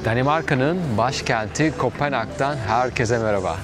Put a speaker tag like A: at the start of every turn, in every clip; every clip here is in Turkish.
A: Danimarka'nın başkenti Kopenhag'dan herkese merhaba.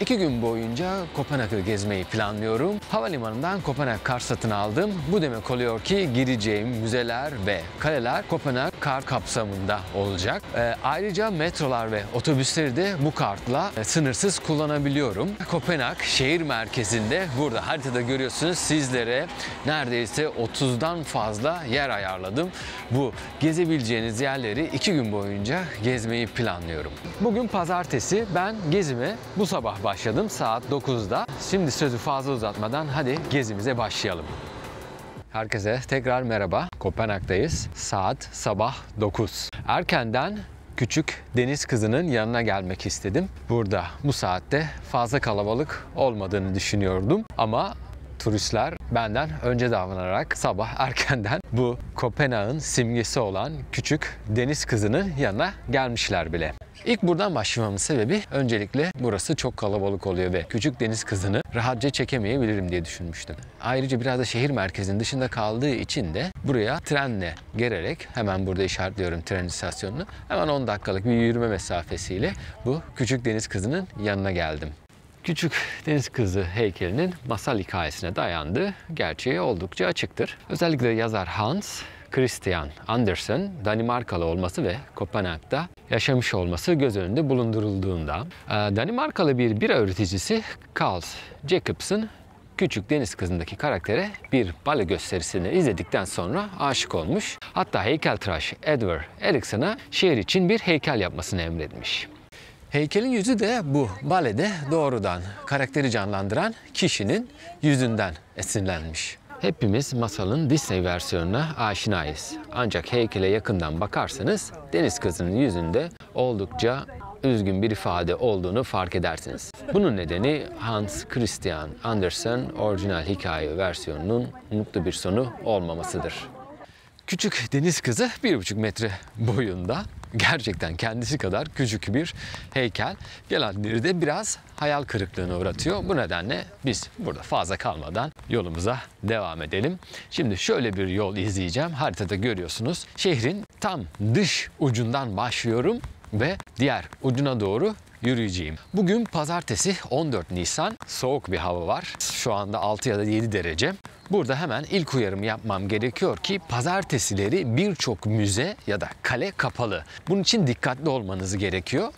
A: İki gün boyunca Kopenhag'ı gezmeyi planlıyorum. Havalimanından Kopenhag kart satın aldım. Bu demek oluyor ki gireceğim müzeler ve kaleler Kopenhag kart kapsamında olacak. Ayrıca metrolar ve otobüsleri de bu kartla sınırsız kullanabiliyorum. Kopenhag şehir merkezinde, burada haritada görüyorsunuz, sizlere neredeyse 30'dan fazla yer ayarladım. Bu gezebileceğiniz yerleri 2 gün boyunca gezmeyi planlıyorum. Bugün pazartesi, ben gezime bu sabah başladım saat 9'da. Şimdi sözü fazla uzatmadan hadi gezimize başlayalım. Herkese tekrar merhaba. Kopenhag'dayız. Saat sabah 9. Erkenden küçük deniz kızının yanına gelmek istedim. Burada bu saatte fazla kalabalık olmadığını düşünüyordum ama turistler benden önce davranarak sabah erkenden bu Kopenhag'ın simgesi olan küçük deniz kızının yanına gelmişler bile. İlk buradan başlamamın sebebi, öncelikle burası çok kalabalık oluyor ve küçük deniz kızını rahatça çekemeyebilirim diye düşünmüştüm. Ayrıca biraz da şehir merkezinin dışında kaldığı için de buraya trenle gelerek, hemen burada işaretliyorum tren istasyonunu, hemen 10 dakikalık bir yürüme mesafesiyle bu küçük deniz kızının yanına geldim. Küçük deniz kızı heykelinin masal hikayesine dayandığı gerçeği oldukça açıktır. Özellikle yazar Hans Christian Andersen Danimarkalı olması ve Kopenhag'da yaşamış olması göz önünde bulundurulduğunda, Danimarkalı bir bira üreticisi Carl Jacobsen küçük deniz kızındaki karaktere bir bale gösterisini izledikten sonra aşık olmuş. Hatta heykeltıraş Edvard Eriksson'a şehir için bir heykel yapmasını emretmiş. Heykelin yüzü de bu balede doğrudan karakteri canlandıran kişinin yüzünden esinlenmiş. Hepimiz masalın Disney versiyonuna aşinayız. Ancak heykele yakından bakarsanız deniz kızının yüzünde oldukça üzgün bir ifade olduğunu fark edersiniz. Bunun nedeni Hans Christian Andersen orijinal hikaye versiyonunun mutlu bir sonu olmamasıdır. Küçük deniz kızı 1,5 metre boyunda. Gerçekten kendisi kadar küçük bir heykel. Gelenleri de biraz hayal kırıklığına uğratıyor. Bu nedenle biz burada fazla kalmadan yolumuza devam edelim. Şimdi şöyle bir yol izleyeceğim. Haritada görüyorsunuz. Şehrin tam dış ucundan başlıyorum ve diğer ucuna doğru yürüyeceğim. Bugün pazartesi 14 Nisan. Soğuk bir hava var. Şu anda 6 ya da 7 derece. Burada hemen ilk uyarımı yapmam gerekiyor ki pazartesileri birçok müze ya da kale kapalı. Bunun için dikkatli olmanız gerekiyor.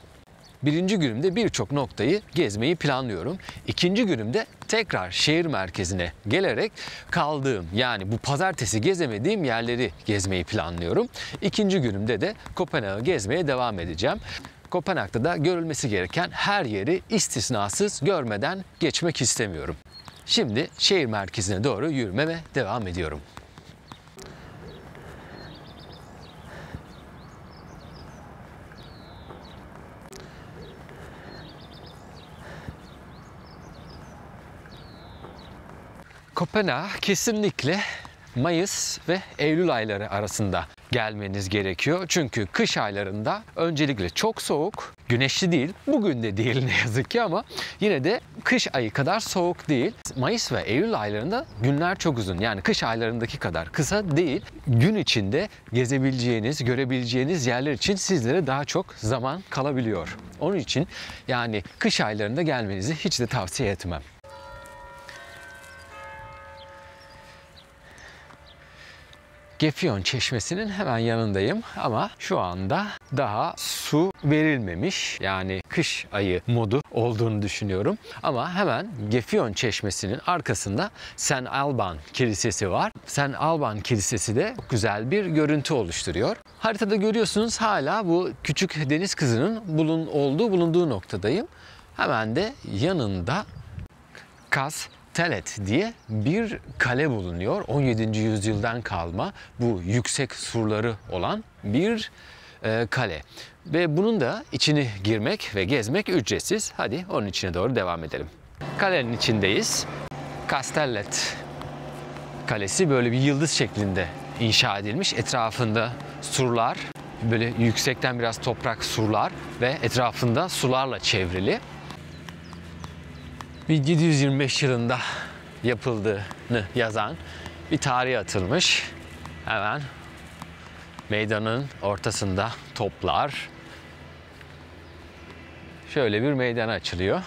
A: Birinci günümde birçok noktayı gezmeyi planlıyorum. İkinci günümde tekrar şehir merkezine gelerek kaldığım, yani bu pazartesi gezemediğim yerleri gezmeyi planlıyorum. İkinci günümde de Kopenhag'ı gezmeye devam edeceğim. Kopenhag'da da görülmesi gereken her yeri istisnasız görmeden geçmek istemiyorum. Şimdi şehir merkezine doğru yürümeme devam ediyorum. Kopenhag kesinlikle Mayıs ve Eylül ayları arasında gelmeniz gerekiyor. Çünkü kış aylarında öncelikle çok soğuk, güneşli değil. Bugün de değil ne yazık ki ama yine de kış ayı kadar soğuk değil. Mayıs ve Eylül aylarında günler çok uzun. Yani kış aylarındaki kadar kısa değil. Gün içinde gezebileceğiniz, görebileceğiniz yerler için sizlere daha çok zaman kalabiliyor. Onun için yani kış aylarında gelmenizi hiç de tavsiye etmem. Gefjon Çeşmesi'nin hemen yanındayım ama şu anda daha su verilmemiş, yani kış ayı modu olduğunu düşünüyorum. Ama hemen Gefjon Çeşmesi'nin arkasında St. Alban Kilisesi var. St. Alban Kilisesi de güzel bir görüntü oluşturuyor. Haritada görüyorsunuz hala bu küçük deniz kızının bulunduğu noktadayım. Hemen de yanında Kastellet diye bir kale bulunuyor. 17. yüzyıldan kalma bu yüksek surları olan bir kale. Ve bunun da içini girmek ve gezmek ücretsiz. Hadi onun içine doğru devam edelim. Kalenin içindeyiz. Kastellet Kalesi böyle bir yıldız şeklinde inşa edilmiş. Etrafında surlar, böyle yüksekten biraz toprak surlar ve etrafında sularla çevrili. 1725 yılında yapıldığını yazan bir tarih atılmış. Hemen meydanın ortasında toplar. Şöyle bir meydan açılıyor.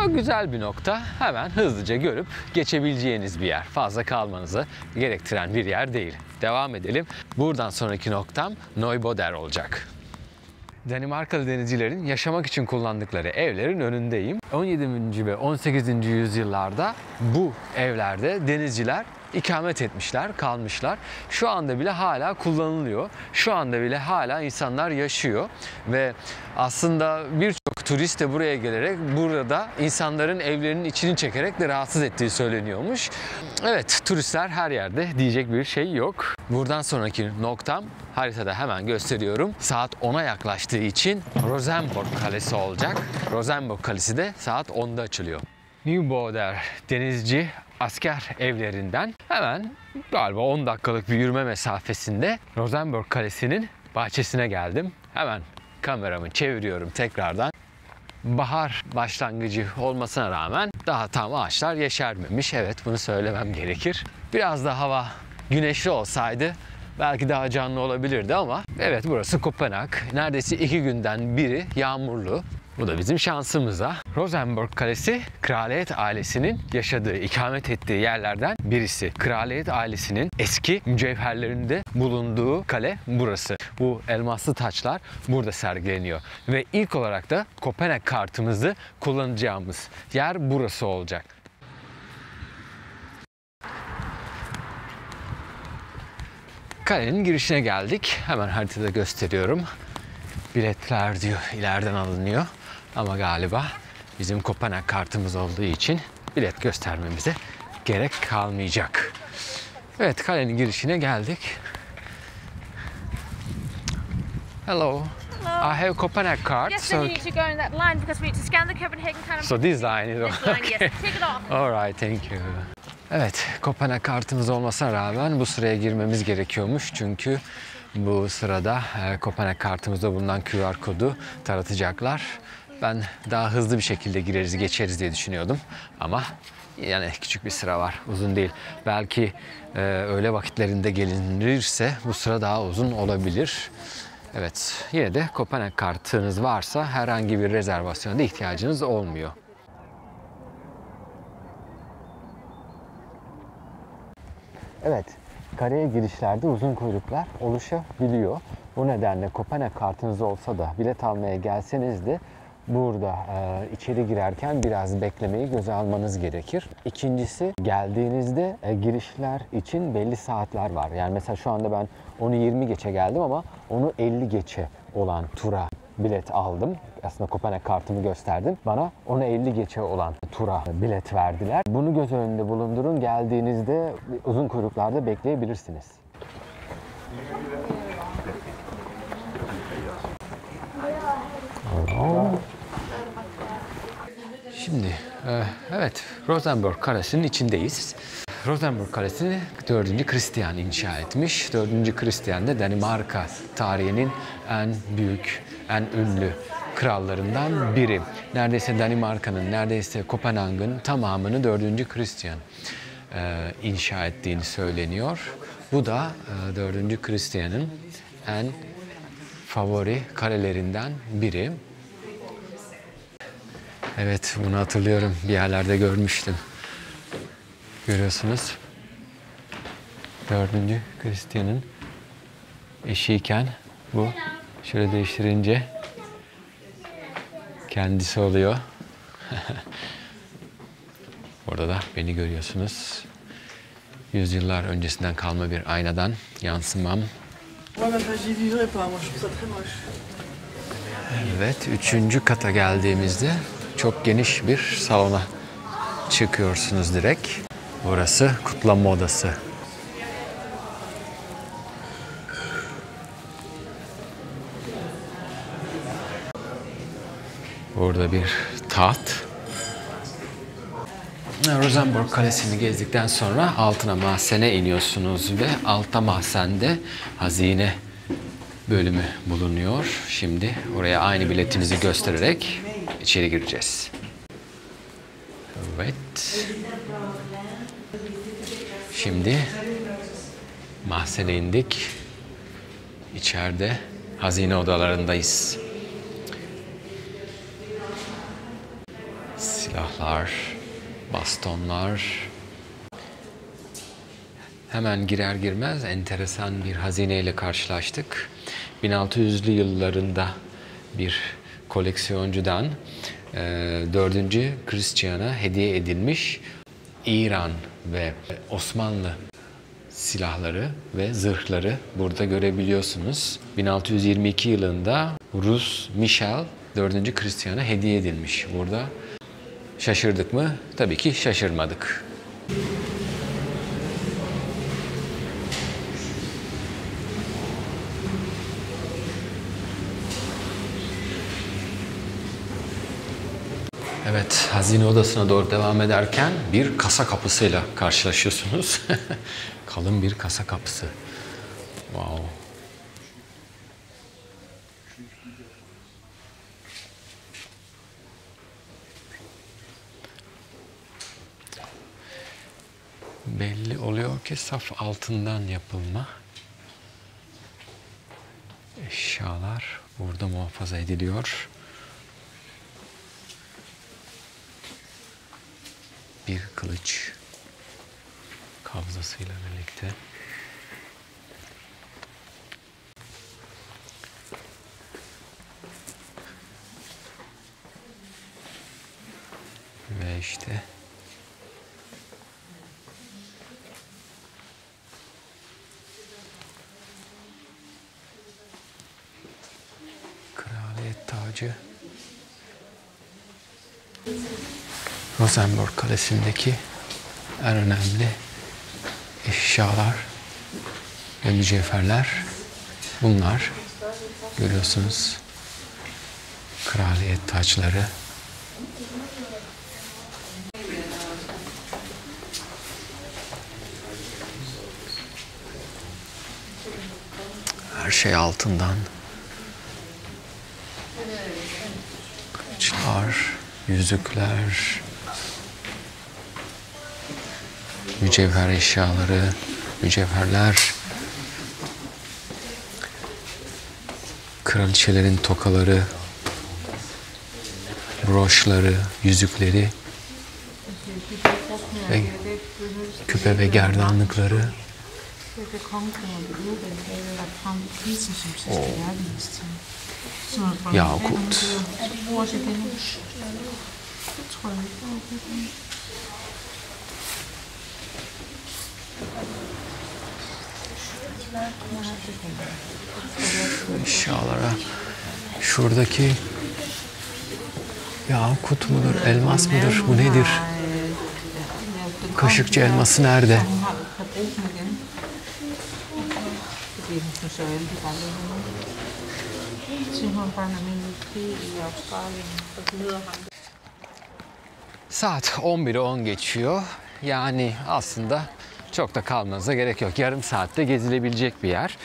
A: O güzel bir nokta. Hemen hızlıca görüp geçebileceğiniz bir yer. Fazla kalmanızı gerektiren bir yer değil. Devam edelim. Buradan sonraki noktam Neuboder olacak. Danimarkalı denizcilerin yaşamak için kullandıkları evlerin önündeyim. 17. ve 18. yüzyıllarda bu evlerde denizciler ikamet etmişler, kalmışlar. Şu anda bile hala kullanılıyor. Şu anda bile hala insanlar yaşıyor ve aslında birçok turist de buraya gelerek burada insanların evlerinin içini çekerek de rahatsız ettiği söyleniyormuş. Evet, turistler her yerde, diyecek bir şey yok. Buradan sonraki noktam haritada hemen gösteriyorum. Saat 10'a yaklaştığı için Rosenborg Kalesi olacak. Rosenborg Kalesi de saat 10'da açılıyor. Neuboder denizci asker evlerinden hemen galiba 10 dakikalık bir yürüme mesafesinde Rosenborg Kalesi'nin bahçesine geldim. Hemen kameramı çeviriyorum tekrardan. Bahar başlangıcı olmasına rağmen daha tam ağaçlar yeşermemiş. Evet, bunu söylemem gerekir. Biraz da hava güneşli olsaydı belki daha canlı olabilirdi ama evet, burası Kopenhag. Neredeyse 2 günden biri yağmurlu. Bu da bizim şansımıza. Rosenborg Kalesi, kraliyet ailesinin yaşadığı, ikamet ettiği yerlerden birisi. Kraliyet ailesinin eski mücevherlerinde bulunduğu kale burası. Bu elmaslı taçlar burada sergileniyor. Ve ilk olarak da Kopenhag kartımızı kullanacağımız yer burası olacak. Kalenin girişine geldik. Hemen haritada gösteriyorum. Biletler diyor ileriden alınıyor. Ama galiba bizim Kopenhag kartımız olduğu için bilet göstermemize gerek kalmayacak. Evet, kalenin girişine geldik.
B: Hello.
A: I have Kopenhag card.
B: Yes, then you need to go in that line because we need to scan the Copenhagen kind of.
A: So this line is
B: This line,
A: okay.
B: yes. Take it off.
A: All right, thank you. Evet, Kopenhag kartımız olmasına rağmen bu sıraya girmemiz gerekiyormuş. Çünkü bu sırada Kopenhag kartımızda bulunan QR kodu taratacaklar. Ben daha hızlı bir şekilde gireriz, geçeriz diye düşünüyordum. Ama yani küçük bir sıra var, uzun değil. Belki öğle vakitlerinde gelinirse bu sıra daha uzun olabilir. Evet, yine de Kopenhag kartınız varsa herhangi bir rezervasyona da ihtiyacınız olmuyor. Evet, kareye girişlerde uzun kuyruklar oluşabiliyor. Bu nedenle Kopenhag kartınız olsa da bilet almaya gelseniz de burada içeri girerken biraz beklemeyi göze almanız gerekir. İkincisi, geldiğinizde girişler için belli saatler var. Yani mesela şu anda ben onu 20 geçe geldim ama onu 50 geçe olan tura bilet aldım. Aslında Kopenhag kartımı gösterdim. Bana onu 50 geçe olan tura bilet verdiler. Bunu göz önünde bulundurun. Geldiğinizde uzun kuyruklarda bekleyebilirsiniz. Şimdi evet, Rosenborg Kalesi'nin içindeyiz. Rosenborg Kalesi'ni 4. Christian inşa etmiş. 4. Christian de Danimarka tarihinin en büyük, en ünlü krallarından biri. Neredeyse Danimarka'nın, neredeyse Kopenhag'ın tamamını 4. Christian inşa ettiğini söyleniyor. Bu da 4. Christian'ın en favori kalelerinden biri. Evet, bunu hatırlıyorum. Bir yerlerde görmüştüm. Görüyorsunuz. 4. Christian'ın eşiyken bu şöyle değiştirince kendisi oluyor. Orada da beni görüyorsunuz. Yüzyıllar öncesinden kalma bir aynadan yansımam. Evet, 3. kata geldiğimizde çok geniş bir salona çıkıyorsunuz direkt. Burası kutlama odası. Burada bir taht. Rosenborg Kalesi'ni gezdikten sonra altına mahzene iniyorsunuz ve altta mahzende hazine bölümü bulunuyor. Şimdi oraya aynı biletimizi göstererek içeri gireceğiz. Evet. Şimdi mahzene indik. İçeride hazine odalarındayız. Silahlar, bastonlar. Hemen girer girmez enteresan bir hazineyle karşılaştık. 1600'lü yıllarında bir koleksiyoncudan 4. Christian'a hediye edilmiş İran ve Osmanlı silahları ve zırhları burada görebiliyorsunuz. 1622 yılında Rus Michel 4. Christian'a hediye edilmiş burada. Şaşırdık mı? Tabii ki şaşırmadık. Evet, hazine odasına doğru devam ederken bir kasa kapısıyla karşılaşıyorsunuz. Kalın bir kasa kapısı. Wow. Belli oluyor ki saf altından yapılma eşyalar burada muhafaza ediliyor. Bir kılıç kabzasıyla birlikte. Ve işte kraliyet tacı. Rosenborg Kalesi'ndeki en önemli eşyalar ve mücevherler bunlar. Görüyorsunuz kraliyet taçları. Her şey altından. Kılıçlar, yüzükler, mücevher eşyaları, mücevherler, kraliçelerin tokaları, broşları, yüzükleri ve küpe ve gerdanlıkları. Yakut. Eşyalara. Şuradaki yakut mudur, elmas mıdır, bu nedir? Kaşıkçı elması nerede? Saat 11'i 10 geçiyor. Yani aslında çok da kalmanıza gerek yok. Yarım saatte gezilebilecek bir yer.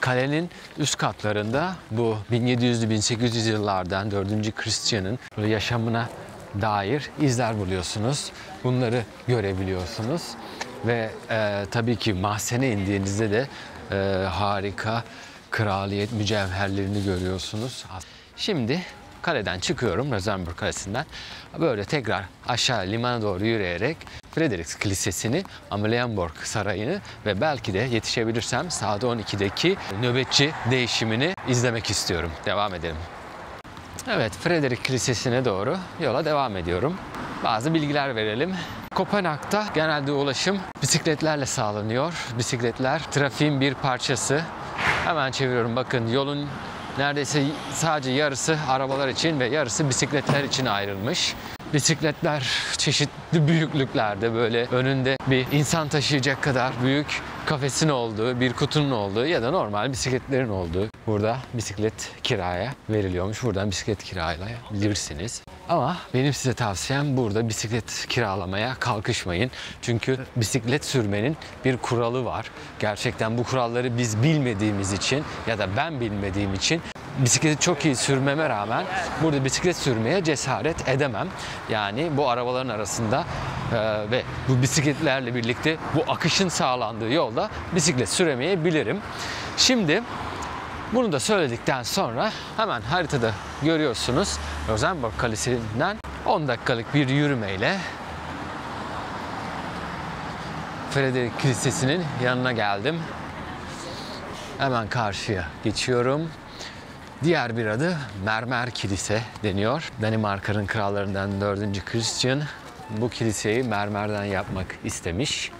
A: Kalenin üst katlarında bu 1700'lü 1800 yıllardan 4. Christian'ın yaşamına dair izler buluyorsunuz. Bunları görebiliyorsunuz. Ve tabii ki mahzene indiğinizde de harika kraliyet mücevherlerini görüyorsunuz. Şimdi kaleden çıkıyorum, Rosenborg Kalesi'nden. Böyle tekrar aşağı limana doğru yürüyerek Frederiks Kilisesi'ni, Amalienborg Sarayı'nı ve belki de yetişebilirsem saat 12'deki nöbetçi değişimini izlemek istiyorum. Devam edelim. Evet, Frederiks Kilisesi'ne doğru yola devam ediyorum. Bazı bilgiler verelim. Kopenhag'da genelde ulaşım bisikletlerle sağlanıyor. Bisikletler trafiğin bir parçası. Hemen çeviriyorum. Bakın yolun neredeyse sadece yarısı arabalar için ve yarısı bisikletler için ayrılmış. Bisikletler çeşitli büyüklüklerde, böyle önünde bir insan taşıyacak kadar büyük kafesin olduğu, bir kutunun olduğu ya da normal bisikletlerin olduğu. Burada bisiklet kiraya veriliyormuş. Buradan bisiklet kiralayabilirsiniz. Ama benim size tavsiyem burada bisiklet kiralamaya kalkışmayın. Çünkü bisiklet sürmenin bir kuralı var. Gerçekten bu kuralları biz bilmediğimiz için ya da ben bilmediğim için bisikleti çok iyi sürmeme rağmen burada bisiklet sürmeye cesaret edemem. Yani bu arabaların arasında ve bu bisikletlerle birlikte bu akışın sağlandığı yolda bisiklet süremeyebilirim. Şimdi bunu da söyledikten sonra hemen haritada görüyorsunuz Rosenborg Kalesi'nden 10 dakikalık bir yürümeyle Frederick Kilisesi'nin yanına geldim. Hemen karşıya geçiyorum. Diğer bir adı Mermer Kilise deniyor. Danimarka'nın krallarından 4. Christian bu kiliseyi mermerden yapmak istemiş.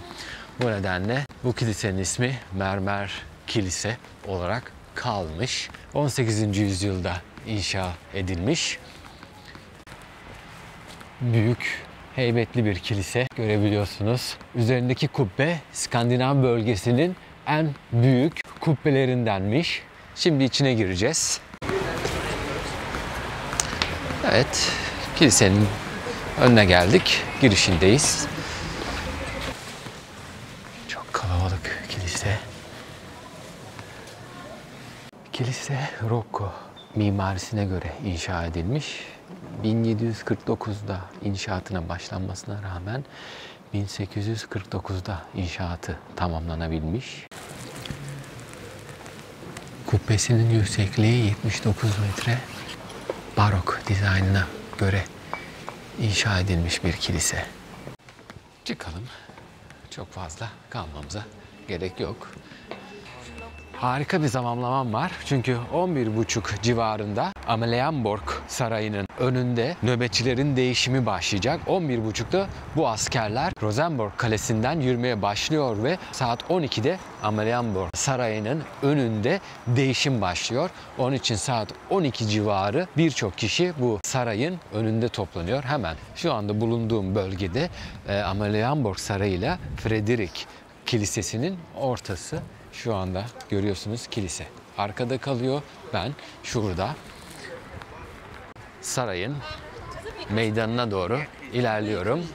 A: Bu nedenle bu kilisenin ismi Mermer Kilise olarak kalmış. 18. yüzyılda inşa edilmiş. Büyük, heybetli bir kilise görebiliyorsunuz. Üzerindeki kubbe İskandinav bölgesinin en büyük kubbelerindenmiş. Şimdi içine gireceğiz. Evet, kilisenin önüne geldik. Girişindeyiz. Çok kalabalık kilise. Kilise Rokko mimarisine göre inşa edilmiş. 1749'da inşaatına başlanmasına rağmen 1849'da inşaatı tamamlanabilmiş. Kubbesinin yüksekliği 79 metre. Barok dizaynına göre inşa edilmiş bir kilise. Çıkalım. Çok fazla kalmamıza gerek yok. Harika bir zamanlamam var. Çünkü 11.30 civarında Amalienborg Sarayı'nın önünde nöbetçilerin değişimi başlayacak. 11.30'da bu askerler Rosenborg Kalesi'nden yürümeye başlıyor ve saat 12'de Amalienborg Sarayı'nın önünde değişim başlıyor. Onun için saat 12 civarı birçok kişi bu sarayın önünde toplanıyor. Hemen şu anda bulunduğum bölgede Amalienborg Sarayı ile Frederick Kilisesi'nin ortası. Şu anda görüyorsunuz kilise arkada kalıyor. Ben şurada sarayın meydanına doğru ilerliyorum.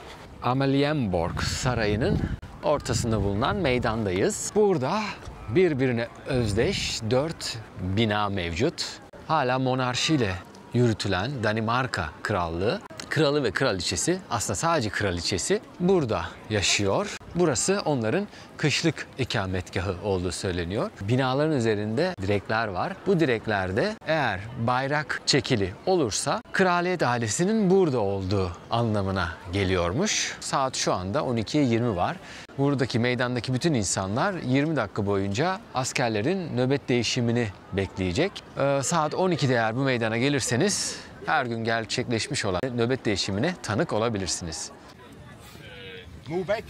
A: Amalienborg Sarayı'nın ortasında bulunan meydandayız. Burada birbirine özdeş 4 bina mevcut. Hala monarşiyle yürütülen Danimarka Krallığı, kralı ve kraliçesi, aslında sadece kraliçesi burada yaşıyor. Burası onların kışlık ikametgahı olduğu söyleniyor. Binaların üzerinde direkler var. Bu direklerde eğer bayrak çekili olursa kraliyet ailesinin burada olduğu anlamına geliyormuş. Saat şu anda 12'ye 20 var. Buradaki meydandaki bütün insanlar 20 dakika boyunca askerlerin nöbet değişimini bekleyecek. Saat 12'de eğer bu meydana gelirseniz her gün gerçekleşmiş olan nöbet değişimine tanık olabilirsiniz.
C: Move back.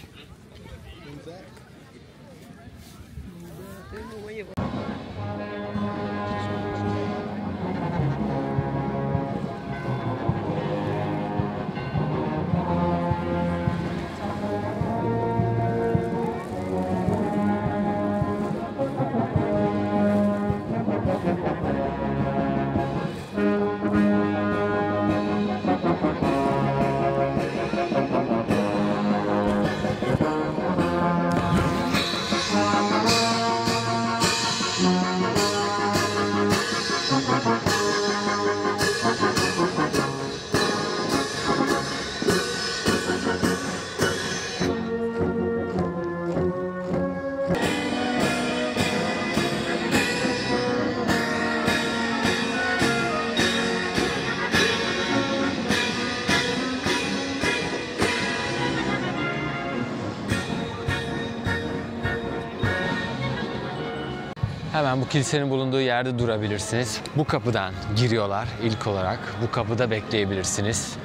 A: Hemen bu kilisenin bulunduğu yerde durabilirsiniz. Bu kapıdan giriyorlar ilk olarak. Bu kapıda bekleyebilirsiniz.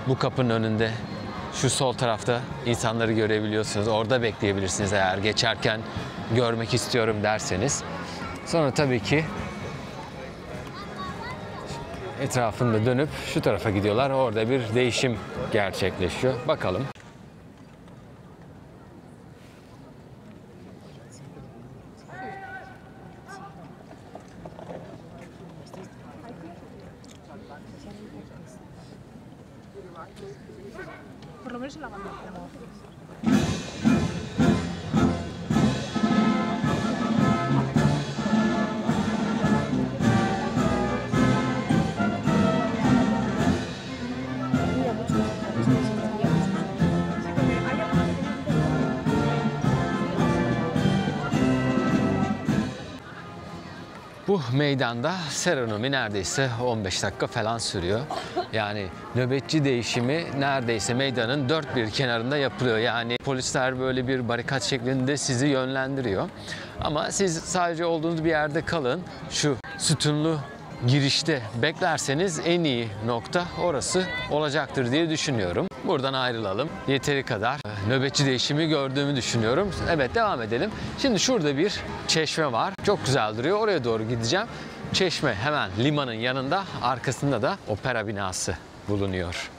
A: Bu kapının önünde şu sol tarafta insanları görebiliyorsunuz. Orada bekleyebilirsiniz eğer geçerken görmek istiyorum derseniz. Sonra tabii ki etrafında dönüp şu tarafa gidiyorlar. Orada bir değişim gerçekleşiyor. Bakalım.
B: Por lo menos en la banda.
A: Bu meydanda seremomi neredeyse 15 dakika falan sürüyor. Yani nöbetçi değişimi neredeyse meydanın dört bir kenarında yapılıyor. Yani polisler böyle bir barikat şeklinde sizi yönlendiriyor. Ama siz sadece olduğunuz bir yerde kalın. Şu sütunlu girişte beklerseniz en iyi nokta orası olacaktır diye düşünüyorum. Buradan ayrılalım. Yeteri kadar nöbetçi değişimi gördüğümü düşünüyorum. Evet, devam edelim. Şimdi şurada bir çeşme var. Çok güzel duruyor. Oraya doğru gideceğim. Çeşme hemen limanın yanında. Arkasında da opera binası bulunuyor.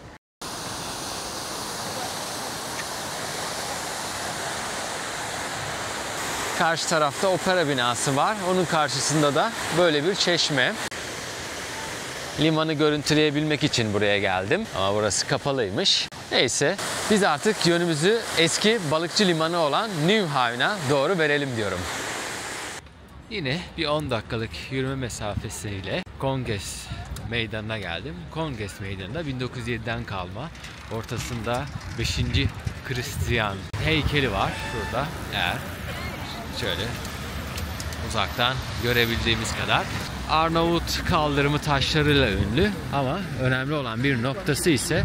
A: Karşı tarafta opera binası var. Onun karşısında da böyle bir çeşme. Limanı görüntüleyebilmek için buraya geldim. Ama burası kapalıymış. Neyse, biz artık yönümüzü eski balıkçı limanı olan New Haven'a doğru verelim diyorum. Yine bir 10 dakikalık yürüme mesafesiyle Konges Meydanı'na geldim. Konges Meydanı'nda 1907'den kalma. Ortasında 5. Hristiyan heykeli var şurada. Eğer şöyle uzaktan görebildiğimiz kadar. Arnavut kaldırımı taşlarıyla ünlü ama önemli olan bir noktası ise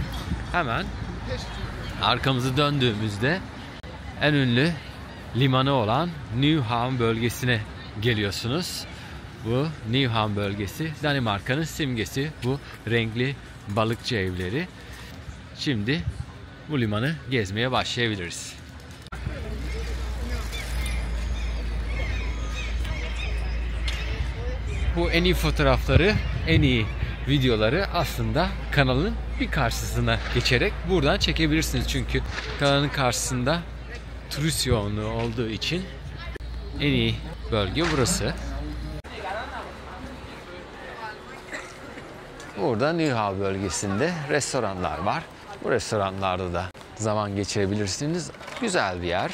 A: hemen arkamızı döndüğümüzde en ünlü limanı olan New Haven bölgesine geliyorsunuz. Bu New Haven bölgesi Danimarka'nın simgesi, bu renkli balıkçı evleri. Şimdi bu limanı gezmeye başlayabiliriz. Bu en iyi fotoğrafları, en iyi videoları aslında kanalın bir karşısına geçerek buradan çekebilirsiniz. Çünkü kanalın karşısında turist yoğunluğu olduğu için en iyi bölge burası. Burada New Haven bölgesinde restoranlar var. Bu restoranlarda da zaman geçirebilirsiniz. Güzel bir yer,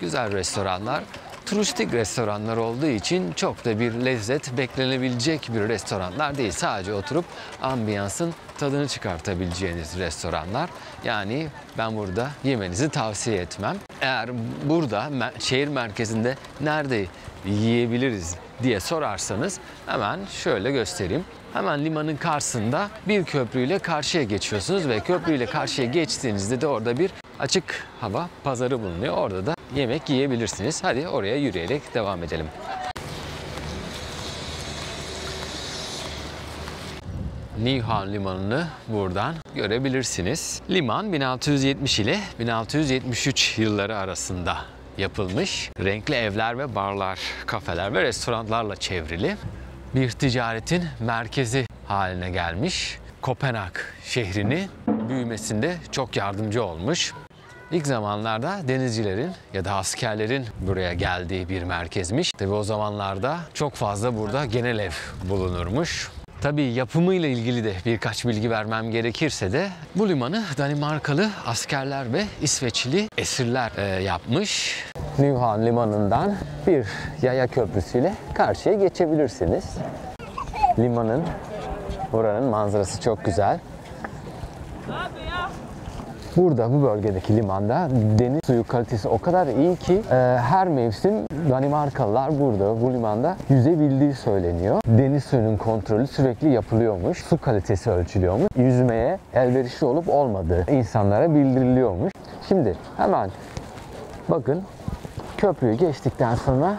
A: güzel restoranlar. Turistik restoranlar olduğu için çok da bir lezzet beklenebilecek bir restoranlar değil. Sadece oturup ambiyansın tadını çıkartabileceğiniz restoranlar. Yani ben burada yemenizi tavsiye etmem. Eğer burada şehir merkezinde nerede yiyebiliriz diye sorarsanız hemen şöyle göstereyim. Hemen limanın karşısında bir köprüyle karşıya geçiyorsunuz ve köprüyle karşıya geçtiğinizde de orada bir açık hava pazarı bulunuyor. Orada da yemek yiyebilirsiniz. Hadi oraya yürüyerek devam edelim. New Haven limanını buradan görebilirsiniz. Liman 1670 ile 1673 yılları arasında yapılmış. Renkli evler ve barlar, kafeler ve restoranlarla çevrili bir ticaretin merkezi haline gelmiş. Kopenhag şehrini büyümesinde çok yardımcı olmuş. İlk zamanlarda denizcilerin ya da askerlerin buraya geldiği bir merkezmiş. Tabii o zamanlarda çok fazla burada genel ev bulunurmuş. Tabii yapımıyla ilgili de birkaç bilgi vermem gerekirse de bu limanı Danimarkalı askerler ve İsveçli esirler yapmış. New Haven limanından bir yaya köprüsüyle karşıya geçebilirsiniz. Limanın, buranın manzarası çok güzel. Burada bu bölgedeki limanda deniz suyu kalitesi o kadar iyi ki her mevsim Danimarkalılar burada bu limanda yüzebildiği söyleniyor. Deniz suyunun kontrolü sürekli yapılıyormuş. Su kalitesi ölçülüyormuş. Yüzmeye elverişli olup olmadığı insanlara bildiriliyormuş. Şimdi hemen bakın, köprüyü geçtikten sonra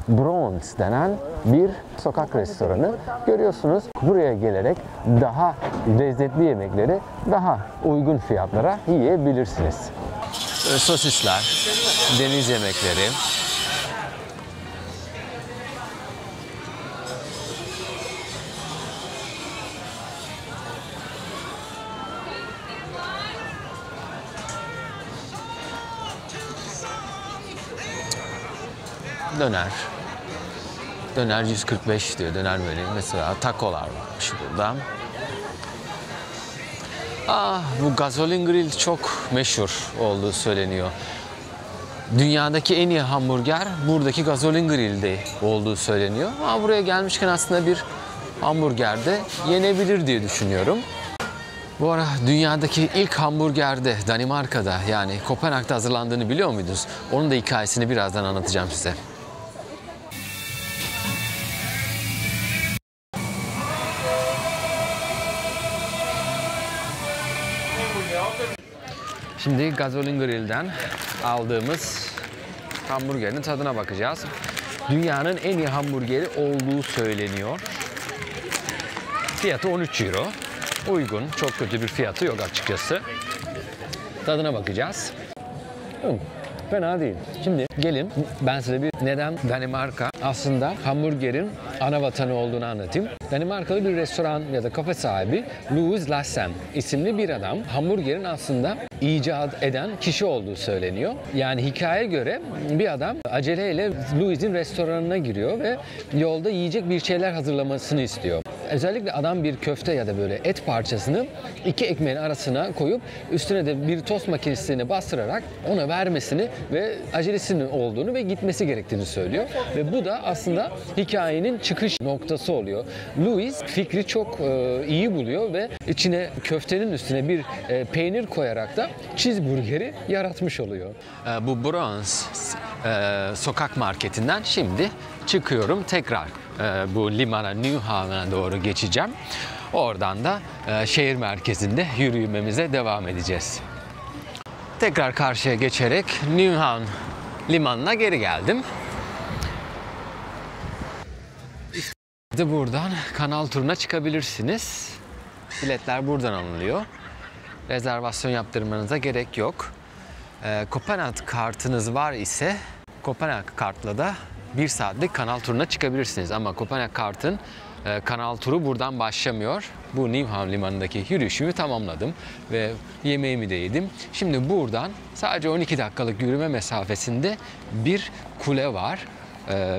A: Brons denen bir sokak restoranı görüyorsunuz. Buraya gelerek daha lezzetli yemekleri daha uygun fiyatlara yiyebilirsiniz. Sosisler, deniz yemekleri. Döner. Döner 145 diyor döner menü. Mesela takolar varmış burada. Bu Gasoline Grill çok meşhur olduğu söyleniyor. Dünyadaki en iyi hamburger buradaki Gasoline Grill'de olduğu söyleniyor. Ama buraya gelmişken aslında bir hamburger de yenebilir diye düşünüyorum. Bu ara dünyadaki ilk hamburger de Danimarka'da, yani Kopenhag'da hazırlandığını biliyor muydunuz? Onun da hikayesini birazdan anlatacağım size. Şimdi Gasolin Grill'den aldığımız hamburgerin tadına bakacağız. Dünyanın en iyi hamburgeri olduğu söyleniyor. Fiyatı 13 euro. Uygun, çok kötü bir fiyatı yok açıkçası. Tadına bakacağız. Fena değil. Şimdi gelin ben size bir neden Danimarka aslında hamburgerin ana vatanı olduğunu anlatayım. Danimarkalı bir restoran ya da kafe sahibi Louis Lassen isimli bir adam hamburgerin aslında icat eden kişi olduğu söyleniyor. Yani hikayeye göre bir adam aceleyle Louis'in restoranına giriyor ve yolda yiyecek bir şeyler hazırlamasını istiyor. Özellikle adam bir köfte ya da böyle et parçasını iki ekmeğin arasına koyup üstüne de bir tost makinesini bastırarak ona vermesini ve acelesinin olduğunu ve gitmesi gerektiğini söylüyor. Ve bu da aslında hikayenin çıkış noktası oluyor. Louis fikri çok iyi buluyor ve içine köftenin üstüne bir peynir koyarak da cheeseburgeri yaratmış oluyor. Bu Bronx sokak marketinden şimdi çıkıyorum tekrar. Bu limana, Nyhavn'a doğru geçeceğim. Oradan da şehir merkezinde yürüyüşümüze devam edeceğiz. Tekrar karşıya geçerek Nyhavn limanına geri geldim. İşte buradan kanal turuna çıkabilirsiniz. Biletler buradan alınıyor. Rezervasyon yaptırmanıza gerek yok. Kopenhag kartınız var ise Kopenhag kartla da 1 saatlik kanal turuna çıkabilirsiniz. Ama Kopenhag kartın kanal turu buradan başlamıyor. Bu Nyhavn limanındaki yürüyüşümü tamamladım ve yemeğimi de yedim. Şimdi buradan sadece 12 dakikalık yürüme mesafesinde bir kule var.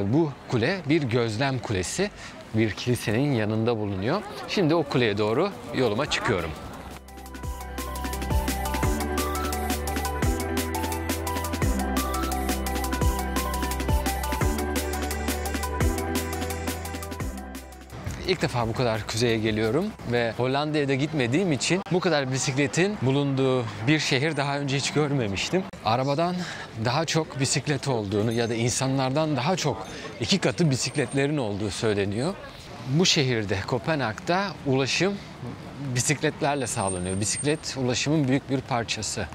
A: Bu kule bir gözlem kulesi. Bir kilisenin yanında bulunuyor. Şimdi o kuleye doğru yoluma çıkıyorum. İlk defa bu kadar kuzeye geliyorum ve Hollanda'ya da gitmediğim için bu kadar bisikletin bulunduğu bir şehir daha önce hiç görmemiştim. Arabadan daha çok bisiklet olduğunu ya da insanlardan daha çok 2 katı bisikletlerin olduğu söyleniyor. Bu şehirde, Kopenhag'da ulaşım bisikletlerle sağlanıyor. Bisiklet ulaşımın büyük bir parçası.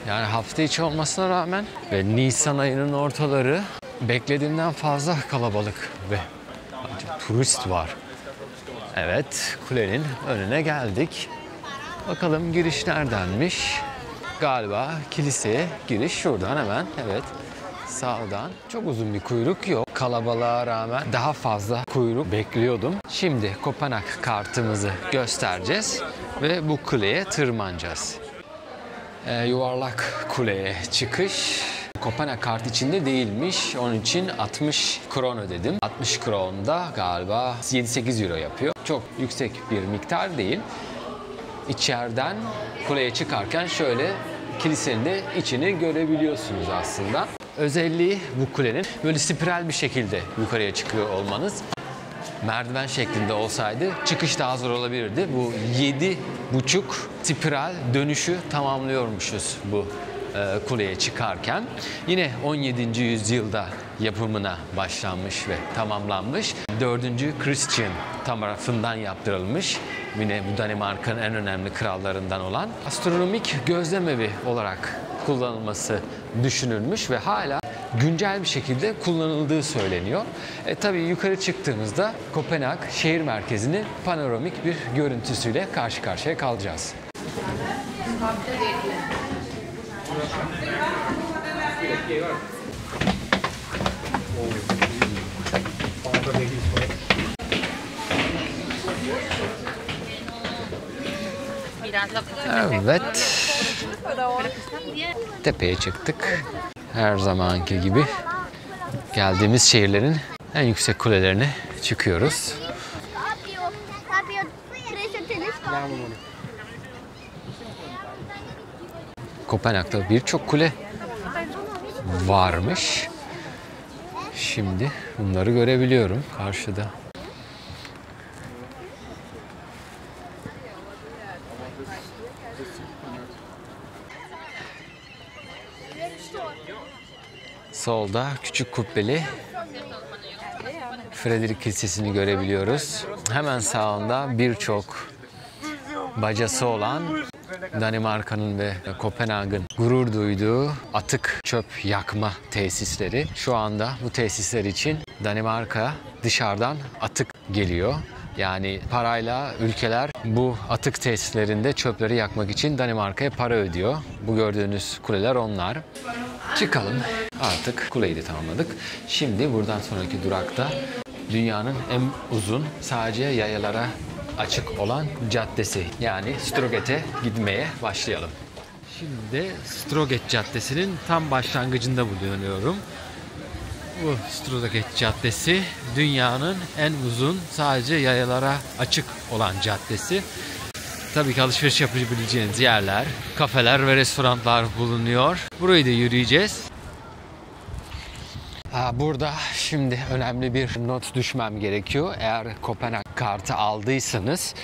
A: Yani hafta içi olmasına rağmen ve Nisan ayının ortaları beklediğimden fazla kalabalık ve turist var. Evet, kulenin önüne geldik. Bakalım giriş neredenmiş? Galiba kiliseye giriş şuradan hemen. Evet, sağdan. Çok uzun bir kuyruk yok. Kalabalığa rağmen daha fazla kuyruk bekliyordum. Şimdi Kopenhag kartımızı göstereceğiz ve bu kuleye tırmanacağız. Yuvarlak kuleye çıkış. Kopenhag kart içinde değilmiş. Onun için 60 kron ödedim. 60 kron da galiba 7-8 euro yapıyor. Çok yüksek bir miktar değil. İçeriden kuleye çıkarken şöyle kilisenin de içini görebiliyorsunuz aslında. Özelliği bu kulenin böyle spiral bir şekilde yukarıya çıkıyor olmanız. Merdiven şeklinde olsaydı çıkış daha zor olabilirdi. Bu 7,5 spiral dönüşü tamamlıyormuşuz bu kuleye çıkarken. Yine 17. yüzyılda yapımına başlanmış ve tamamlanmış. 4. Christian tarafından yaptırılmış. Yine bu Danimarka'nın en önemli krallarından olan astronomik gözlemevi olarak kullanılması düşünülmüş ve hala güncel bir şekilde kullanıldığı söyleniyor. Tabii yukarı çıktığımızda Kopenhag şehir merkezinin panoramik bir görüntüsüyle karşı karşıya kalacağız. Evet. Tepeye çıktık. Her zamanki gibi geldiğimiz şehirlerin en yüksek kulelerine çıkıyoruz. Kopenhag'da birçok kule varmış. Şimdi bunları görebiliyorum karşıda. Solda küçük kubbeli Fredrik Kilisesi'ni görebiliyoruz. Hemen sağında birçok bacası olan Danimarka'nın ve Kopenhag'ın gurur duyduğu atık çöp yakma tesisleri. Şu anda bu tesisler için Danimarka dışarıdan atık geliyor. Yani parayla ülkeler bu atık tesislerinde çöpleri yakmak için Danimarka'ya para ödüyor. Bu gördüğünüz kuleler onlar. Çıkalım. Artık kuleyi de tamamladık. Şimdi buradan sonraki durakta dünyanın en uzun sadece yayalara açık olan caddesi. Yani Strøget'e gitmeye başlayalım. Şimdi de Strøget Caddesi'nin tam başlangıcında bulunuyorum. Bu Strøget Caddesi dünyanın en uzun sadece yayalara açık olan caddesi. Tabii ki alışveriş yapabileceğiniz yerler, kafeler ve restoranlar bulunuyor. Burayı da yürüyeceğiz. Burada şimdi önemli bir not düşmem gerekiyor. Eğer Kopenhag kartı aldıysanız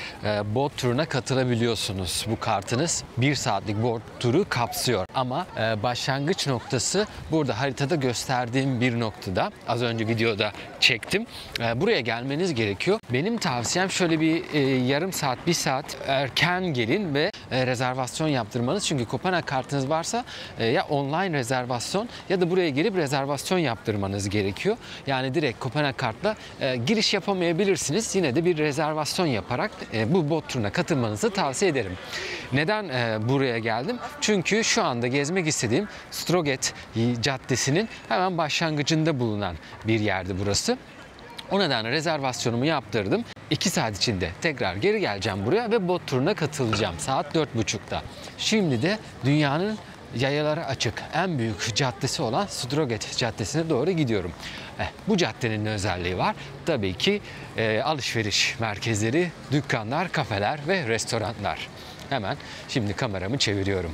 A: bot turuna katılabiliyorsunuz. Bu kartınız 1 saatlik bot turu kapsıyor. Ama başlangıç noktası burada haritada gösterdiğim bir noktada. Az önce videoda çektim. Buraya gelmeniz gerekiyor. Benim tavsiyem şöyle bir yarım saat, 1 saat erken gelin ve rezervasyon yaptırmanız. Çünkü Kopenhag kartınız varsa ya online rezervasyon ya da buraya gelip rezervasyon yaptırmanız gerekiyor. Yani direkt Kopenhag kartla giriş yapamayabilirsiniz. Yine de bir rezervasyon yaparak bu bot turuna katılmanızı tavsiye ederim. Neden buraya geldim? Çünkü şu anda gezmek istediğim Strøget Caddesi'nin hemen başlangıcında bulunan bir yerdi burası. O nedenle rezervasyonumu yaptırdım. 2 saat içinde tekrar geri geleceğim buraya ve bot turuna katılacağım saat 4.30'da. Şimdi de dünyanın yayalara açık en büyük caddesi olan Strøget Caddesi'ne doğru gidiyorum. Bu caddenin özelliği var. Tabii ki alışveriş merkezleri, dükkanlar, kafeler ve restoranlar. Hemen şimdi kameramı çeviriyorum.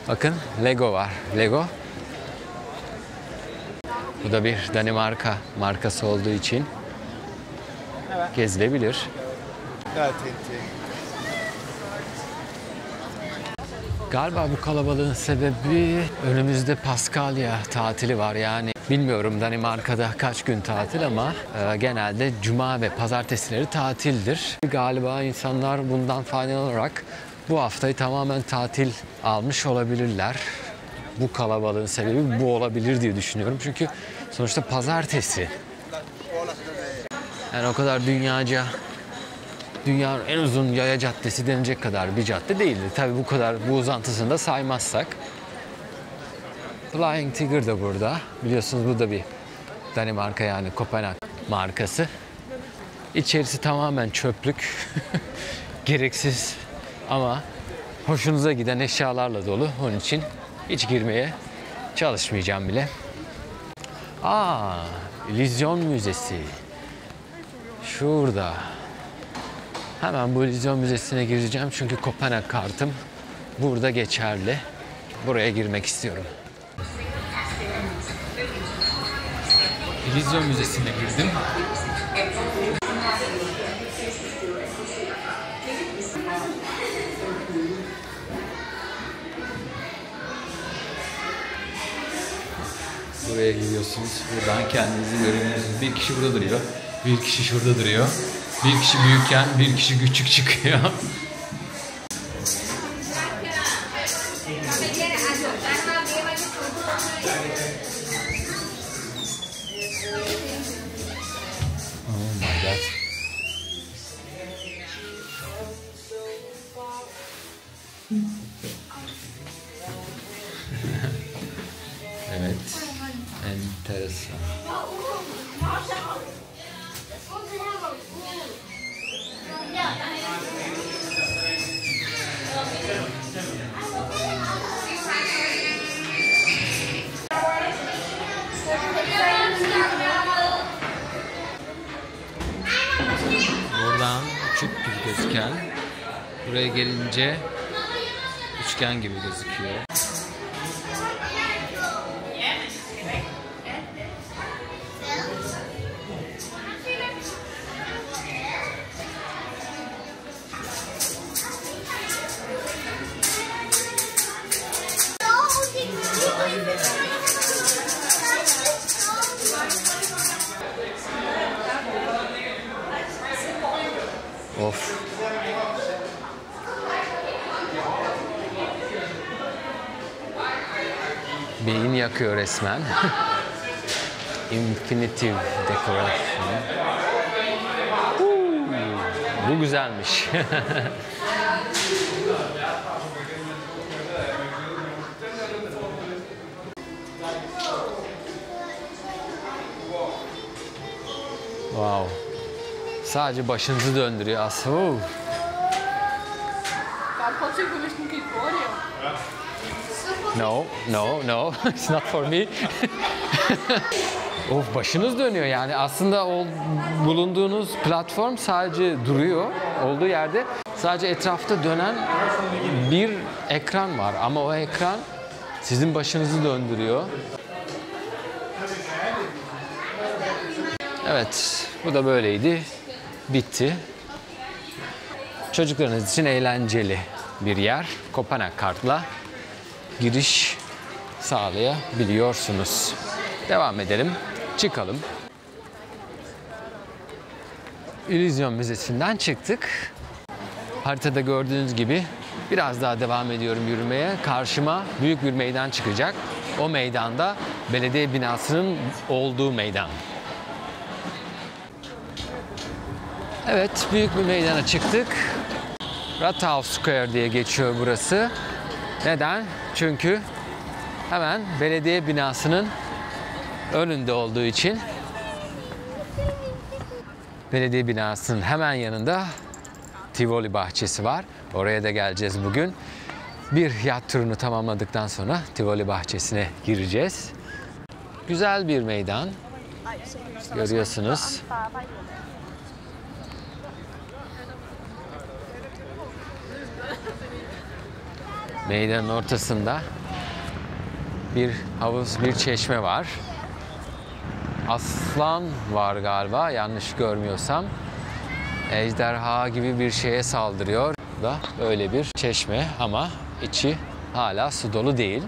A: Bakın Lego var. Lego. Bu da bir Danimarka markası olduğu için gezilebilir. Galiba bu kalabalığın sebebi önümüzde Paskalya tatili var. Yani bilmiyorum Danimarka'da kaç gün tatil ama genelde cuma ve pazartesileri tatildir. Galiba insanlar bundan faydalanarak bu haftayı tamamen tatil almış olabilirler. Bu kalabalığın sebebi bu olabilir diye düşünüyorum. Çünkü sonuçta pazartesi. Yani o kadar dünyaca dünyanın en uzun yaya caddesi denilecek kadar bir cadde değildi. Tabii bu kadar, bu uzantısını da saymazsak. Flying Tiger da burada. Biliyorsunuz bu da bir Danimarka yani Kopenhag markası. İçerisi tamamen çöplük. Gereksiz ama hoşunuza giden eşyalarla dolu. Onun için hiç girmeye çalışmayacağım bile. İllüzyon Müzesi. Şurada. Hemen bu İllüzyon Müzesi'ne gireceğim çünkü Kopenhag kartım burada geçerli. Buraya girmek istiyorum. İllüzyon Müzesi'ne girdim. Buraya giriyorsunuz. Buradan kendinizi görüyorsunuz. Bir kişi burada duruyor. Bir kişi şurada duruyor. Bir kişi büyükken bir kişi küçük çıkıyor. Oh my God. Evet. Enteresan. Buradan küp gibi gözüken, buraya gelince üçgen gibi gözüküyor. Of. Beyin yakıyor resmen. Infinitive Decoration. Bu güzelmiş. Wow. Sadece başınızı döndürüyor aslında.
B: Bare prøv at tænke på, hvis den gik hurtigere.
A: No. It's not for me. Of, başınız dönüyor yani. Aslında bulunduğunuz platform sadece duruyor olduğu yerde. Sadece etrafta dönen bir ekran var ama o ekran sizin başınızı döndürüyor. Evet, bu da böyleydi. Bitti. Çocuklarınız için eğlenceli bir yer. Kopenhag kartla giriş sağlayabiliyorsunuz. Devam edelim. Çıkalım. İllüzyon Müzesi'nden çıktık. Haritada gördüğünüz gibi biraz daha devam ediyorum yürümeye. Karşıma büyük bir meydan çıkacak. O meydanda belediye binasının olduğu meydan. Evet, büyük bir meydana çıktık. Rathaus Square diye geçiyor burası. Neden? Çünkü hemen belediye binasının önünde olduğu için belediye binasının hemen yanında Tivoli bahçesi var. Oraya da geleceğiz bugün. Bir yat turunu tamamladıktan sonra Tivoli bahçesine gireceğiz. Güzel bir meydan. Görüyorsunuz. Meydanın ortasında bir havuz, bir çeşme var. Aslan var galiba, yanlış görmüyorsam. Ejderha gibi bir şeye saldırıyor. Bu da böyle bir çeşme ama içi hala su dolu değil.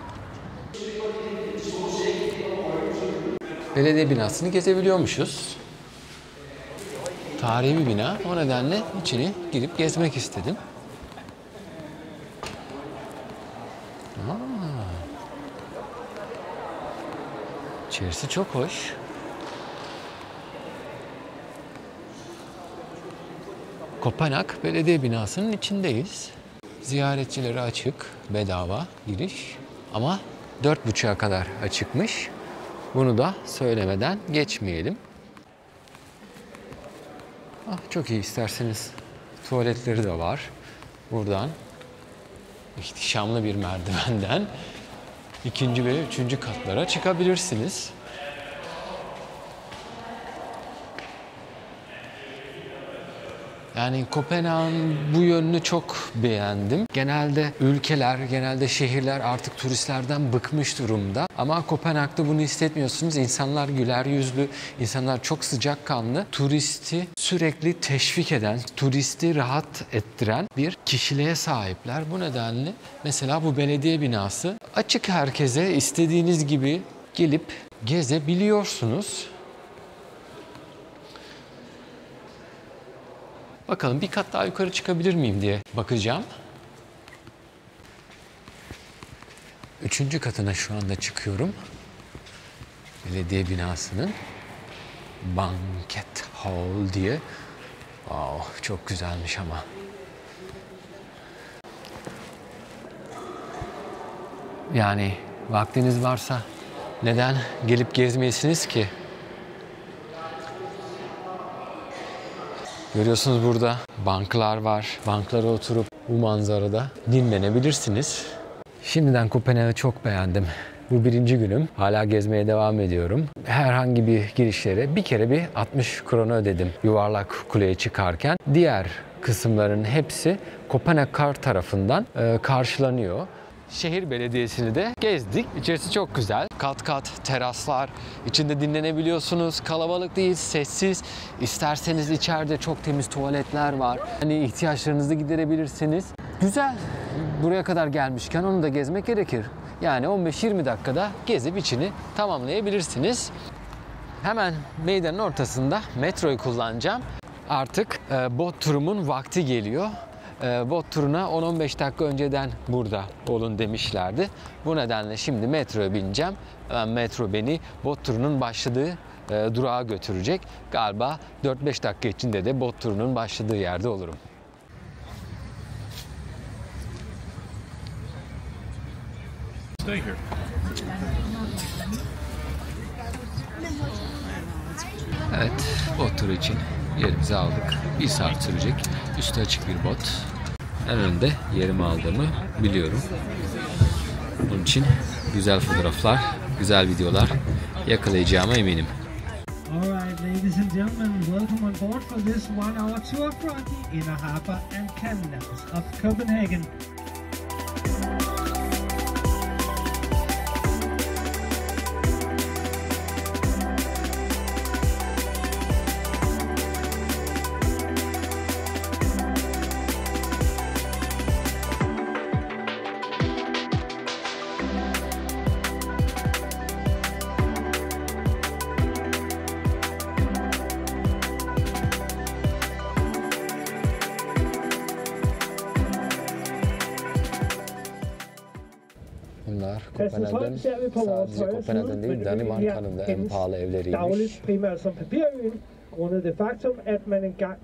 A: Belediye binasını gezebiliyormuşuz. Tarihi bir bina. O nedenle içini girip gezmek istedim. İçerisi çok hoş. Kopenhag Belediye Binası'nın içindeyiz. Ziyaretçilere açık, bedava giriş. Ama 4.30'a kadar açıkmış. Bunu da söylemeden geçmeyelim. Çok iyi, isterseniz tuvaletleri de var. Buradan ihtişamlı bir merdivenden 2. ve 3. katlara çıkabilirsiniz. Yani Kopenhag'ın bu yönünü çok beğendim. Genelde ülkeler, genelde şehirler artık turistlerden bıkmış durumda. Ama Kopenhag'da bunu hissetmiyorsunuz. İnsanlar güler yüzlü, insanlar çok sıcakkanlı. Turisti sürekli teşvik eden, turisti rahat ettiren bir kişiliğe sahipler. Bu nedenle mesela bu belediye binası açık, herkese istediğiniz gibi gelip gezebiliyorsunuz. Bakalım bir kat daha yukarı çıkabilir miyim diye bakacağım. 3. katına şu anda çıkıyorum. Belediye binasının Banket Hall diye. Wow, çok güzelmiş ama. Yani vaktiniz varsa neden gelip gezmeyesiniz ki? Görüyorsunuz burada banklar var. Banklara oturup bu manzarada dinlenebilirsiniz. Şimdiden Kopenhag'ı çok beğendim. Bu 1. günüm. Hala gezmeye devam ediyorum. Herhangi bir girişlere bir kere bir 60 krona ödedim yuvarlak kuleye çıkarken. Diğer kısımların hepsi Kopenhag Kart tarafından karşılanıyor. Şehir belediyesini de gezdik. İçerisi çok güzel. Kat kat teraslar. İçinde dinlenebiliyorsunuz. Kalabalık değil, sessiz. İsterseniz içeride çok temiz tuvaletler var. Hani ihtiyaçlarınızı giderebilirsiniz. Güzel. Buraya kadar gelmişken onu da gezmek gerekir. Yani 15-20 dakikada gezip içini tamamlayabilirsiniz. Hemen meydanın ortasında metroyu kullanacağım. Artık bot turumun vakti geliyor. Bot turuna 10-15 dakika önceden burada olun demişlerdi. Bu nedenle şimdi metroya bineceğim. Metro beni bot turunun başladığı durağa götürecek. Galiba 4-5 dakika içinde de bot turunun başladığı yerde olurum.
C: Stay here.
A: Evet, bot turu için yerimizi aldık. 1 saat sürecek. Üstü açık bir bot. En önde yerimi aldığımı biliyorum. Bunun için güzel fotoğraflar, güzel videolar yakalayacağıma eminim.
D: Alright, ladies and gentlemen, welcome on board for this 1-hour tour from the inner harbor and canals of Copenhagen.
A: Bunlar Kopenhag'ın, sadece Kopenhag'ın değil, Danimarka'nın da en pahalı evleriymiş.
D: Dagligt primært som papirøen, grundet det faktum, at man engang...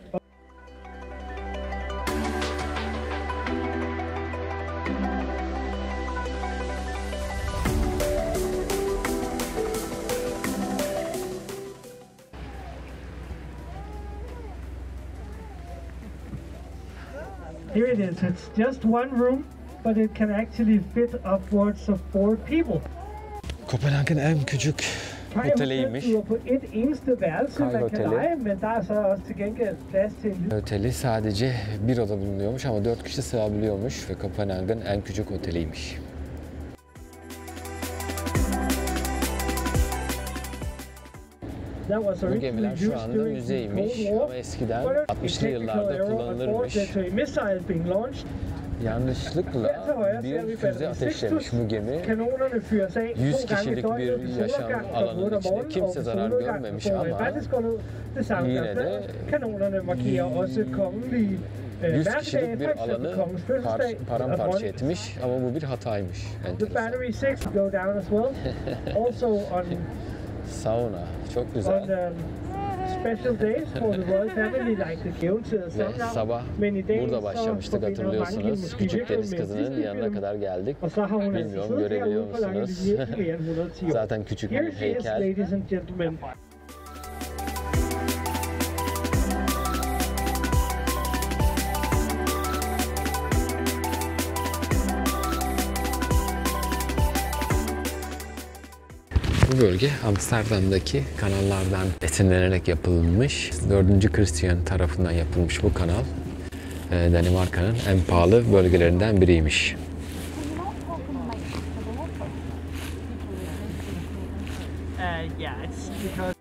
D: Here it is. It's just one room, but it can actually fit upwards of 4 people.
A: Kopenhag'ın en küçük oteliymiş.
D: Kai på et eneste værelse,
A: Kai
D: man kan
A: Hoteli.
D: leje, men der er så også til gengæld plads til en lille...
A: Oteli sadece bir oda bulunuyormuş ama 4 kişi sığabiliyormuş ve Kopenhag'ın en küçük oteliymiş. Bu gemiler şu anda müzeymiş ama eskiden 60'lı yıllarda kullanılırmış. Yanlışlıkla bir füze ateşlemiş bu gemi. 100 kişilik bir yaşam alanının içinde kimse zarar görmemiş ama yine de 100 kişilik bir alanı paramparça etmiş ama bu bir hataymış. Sauna, çok güzel. Ve sabah burada başlamıştık, hatırlıyorsunuz. Küçük deniz kızının yanına kadar geldik. Bilmiyorum, görebiliyor musunuz? Zaten küçük bir heykel. Bu bölge Amsterdam'daki kanallardan esinlenerek yapılmış. 4. Christian tarafından yapılmış bu kanal. Danimarka'nın en pahalı bölgelerinden biriymiş.
D: Yeah, it's because...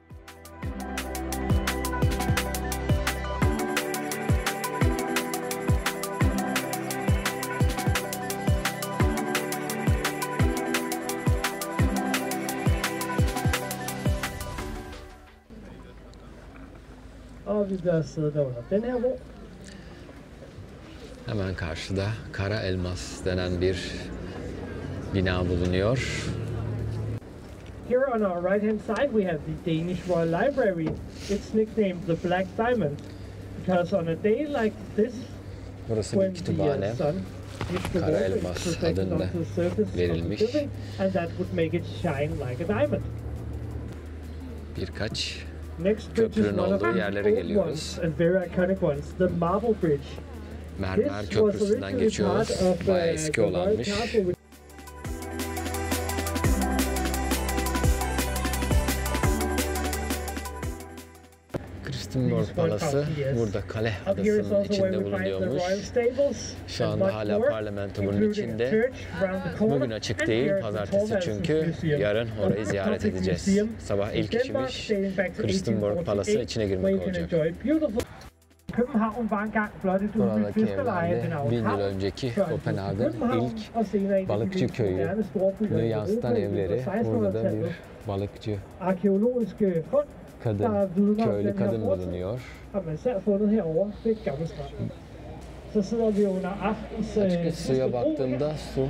D: Og vi bliver siddet under den her ro.
A: Hemen karşıda Kara Elmas denen bir bina bulunuyor.
D: Here on our right hand side we have the Danish Royal Library. It's nicknamed the Black Diamond because on a day like this,
A: Burası bir
D: when
A: kütüphane.
D: the sun hits the
A: Kara
D: water,
A: Elmas
D: it's reflected
A: adında
D: onto the surface of the
A: verilmiş.
D: building, and that would make it shine like a diamond.
A: Birkaç
D: Next bridge is
A: köprünün
D: one of
A: olduğu
D: the
A: yerlere
D: old
A: geliyoruz.
D: ones and very iconic ones, the Marble Bridge.
A: Mermer
D: This was
A: Köprüsü'nden
D: originally
A: geçiyoruz.
D: part of
A: Bayağı eski
D: the Royal
A: olanmış.
D: Castle, which
A: Christiansborg Palası burada kale
D: up here is
A: adasının
D: also where
A: içinde
D: we find the
A: bulunuyormuş.
D: royal stables
A: Şu
D: and
A: anda
D: much
A: hala
D: more,
A: parlamento bunun
D: including a
A: içinde.
D: church around the corner,
A: Bugün açık
D: and
A: değil,
D: here is the
A: pazartesi
D: Thorvaldsens
A: çünkü
D: Museum,
A: yarın
D: a
A: orayı ziyaret
D: public
A: edeceğiz.
D: museum
A: Sabah
D: in
A: ilk
D: Denmark
A: işimiz
D: dating back to
A: Christiansborg Palası
D: 1848,
A: içine
D: where
A: girmek
D: you can
A: olacak.
D: enjoy beautiful. København var engang blot et udbygget
A: Buradaki
D: fiskerleje ved
A: evlerde
D: navn
A: 1000 yıl
D: Havn,
A: önceki
D: før det
A: Kopenhag'ın
D: blev København,
A: ilk
D: og senere en af de
A: balıkçı
D: mest
A: köyü
D: moderne storbyer i
A: yansıtan
D: Europa i
A: evleri. Burada da
D: 1600-tallet.
A: bir balıkçı
D: Arkeologiske fund
A: kadın, köylü kadın bulunuyor.
D: Har man især fundet herovre ved Gammelstrand. Så sidder vi under aftens
A: Açıkçası suya baktığımda su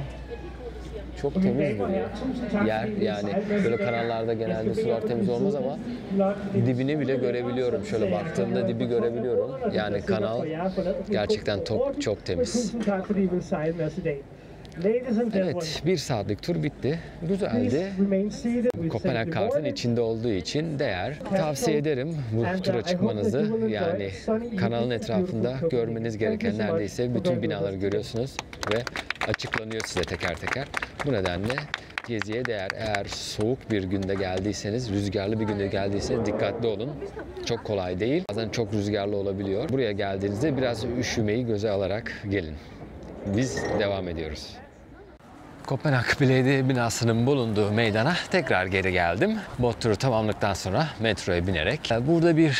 A: çok temiz duruyor. Yer yani böyle kanallarda genelde sular temiz olmaz ama dibini bile görebiliyorum. Şöyle baktığımda dibi görebiliyorum. Yani kanal gerçekten çok temiz.
D: Tusind tak fordi I vil sejle med os i dag. Ladies and gentlemen,
A: Evet, bir saatlik tur bitti. Güzeldi.
D: please remain seated. We
A: Kopenhag
D: thank you
A: kartın
D: very
A: içinde olduğu için değer. Tavsiye ederim bu tura çıkmanızı. Yani kanalın etrafında görmeniz gereken neredeyse bütün binaları görüyorsunuz ve açıklanıyor size teker teker. Bu nedenle geziye değer. Eğer soğuk bir günde geldiyseniz, rüzgarlı bir günde geldiyseniz dikkatli olun. Çok kolay değil. Bazen çok rüzgarlı olabiliyor. Buraya geldiğinizde biraz üşümeyi göze alarak gelin. Biz devam ediyoruz. Kopenhag Belediye binasının bulunduğu meydana tekrar geri geldim. Bot turu tamamladıktan sonra metroya binerek. Burada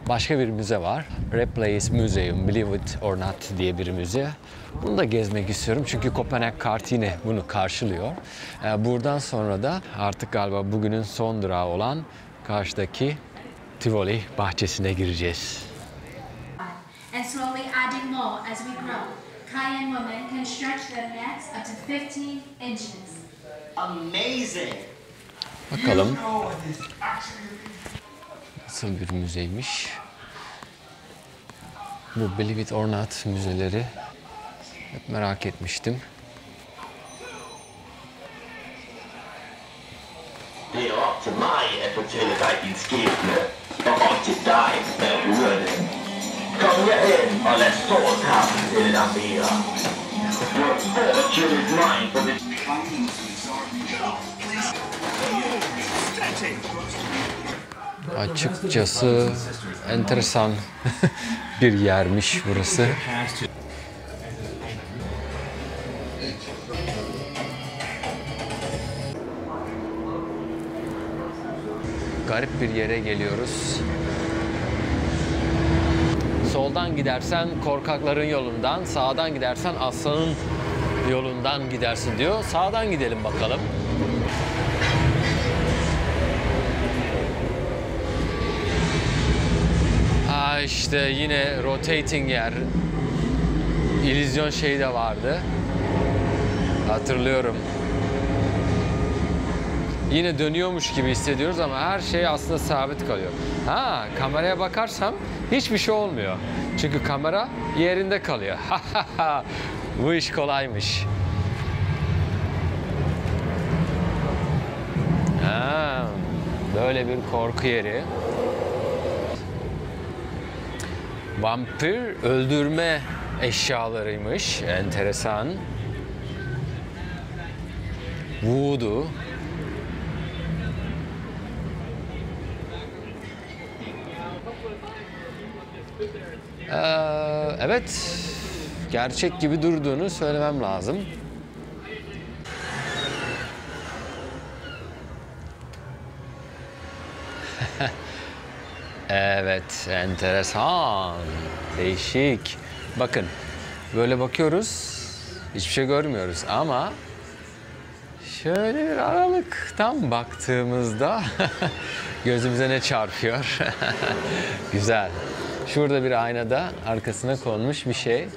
A: başka bir müze var. Replace Museum, Believe It or Not diye bir müze. Bunu da gezmek istiyorum çünkü Kopenhag kart yine bunu karşılıyor. Buradan sonra da artık galiba bugünün son durağı olan karşıdaki Tivoli bahçesine gireceğiz.
E: And slowly adding more as we grow. Kayan women can stretch their necks up to 15 inches.
F: Amazing.
A: Bakalım nasıl bir müzeymiş. Bu Believe It or Not müzeleri hep merak etmiştim.
F: Det er op til mig at fortælle dig din skæbne, og op til dig at høre den. Kom herhen og lad stålkampen til dig mere. Your fortune is mine for this.
A: Açıkçası enteresan bir yermiş burası. Garip bir yere geliyoruz. Soldan gidersen korkakların yolundan, sağdan gidersen aslanın yolundan gidersin diyor. Sağdan gidelim bakalım. İşte yine rotating yer. İllüzyon şeyi de vardı. Hatırlıyorum. Yine dönüyormuş gibi hissediyoruz ama her şey aslında sabit kalıyor. Kameraya bakarsam hiçbir şey olmuyor. Çünkü kamera yerinde kalıyor. Bu iş kolaymış. Böyle bir korku yeri. Vampir öldürme eşyalarıymış. Enteresan. Voodoo. Evet, gerçek gibi durduğunu söylemem lazım. Evet, enteresan, değişik. Bakın, böyle bakıyoruz, hiçbir şey görmüyoruz ama şöyle bir aralıktan baktığımızda gözümüze ne çarpıyor? Güzel. Şurada bir aynada arkasına konmuş bir şey.